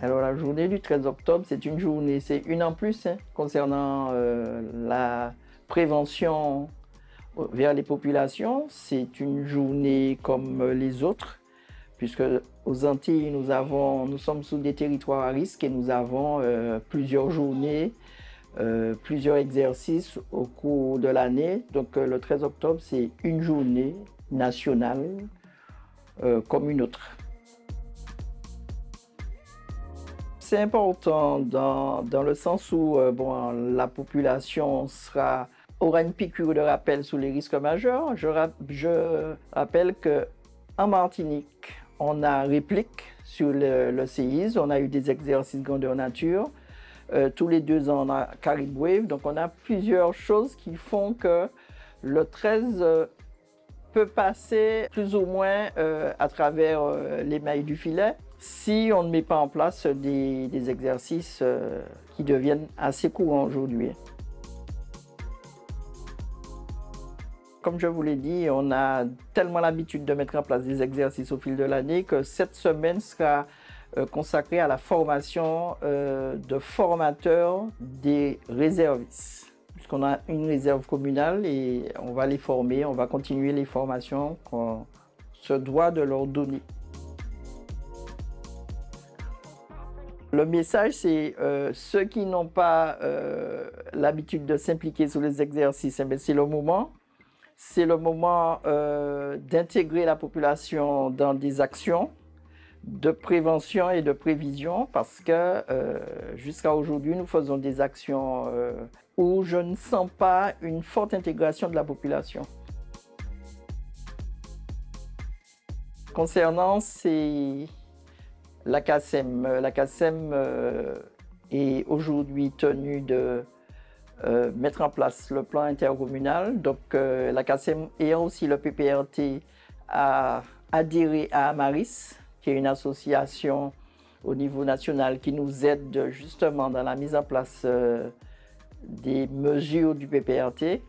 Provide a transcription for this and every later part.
Alors la journée du 13 octobre, c'est une journée, c'est une en plus concernant la prévention vers les populations. C'est une journée comme les autres, puisque aux Antilles, nous sommes sous des territoires à risque et nous avons plusieurs journées, plusieurs exercices au cours de l'année. Donc le 13 octobre, c'est une journée nationale comme une autre. C'est important dans le sens où la population aura une piqûre de rappel sur les risques majeurs. Je rappelle qu'en Martinique, on a réplique sur le séisme, on a eu des exercices grandeur nature. Tous les 2 ans, on a Carib Wave. Donc on a plusieurs choses qui font que le 13 peut passer plus ou moins à travers les mailles du filet si on ne met pas en place des exercices qui deviennent assez courants aujourd'hui. Comme je vous l'ai dit, on a tellement l'habitude de mettre en place des exercices au fil de l'année que cette semaine sera consacrée à la formation de formateurs des réservistes. Puisqu'on a une réserve communale et on va les former, on va continuer les formations qu'on se doit de leur donner. Le message, c'est ceux qui n'ont pas l'habitude de s'impliquer sur les exercices, c'est le moment. C'est le moment d'intégrer la population dans des actions de prévention et de prévision parce que jusqu'à aujourd'hui, nous faisons des actions où je ne sens pas une forte intégration de la population. Concernant la CACEM est aujourd'hui tenue de mettre en place le plan intercommunal. Donc la CACEM et aussi le PPRT a adhéré à Amaris, qui est une association au niveau national qui nous aide justement dans la mise en place des mesures du PPRT.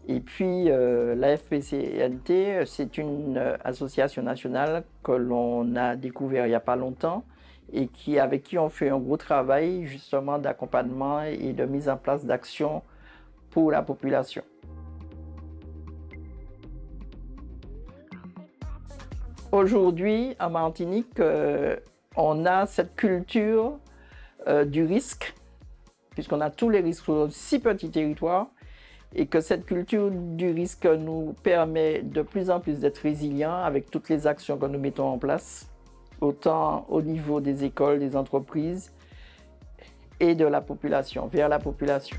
Et puis la FPCNT, c'est une association nationale que l'on a découvert il n'y a pas longtemps et avec qui on fait un gros travail justement d'accompagnement et de mise en place d'actions pour la population. Aujourd'hui, en Martinique, on a cette culture du risque, puisqu'on a tous les risques sur un si petit territoire, et que cette culture du risque nous permet de plus en plus d'être résilients avec toutes les actions que nous mettons en place, autant au niveau des écoles, des entreprises et de la population, vers la population.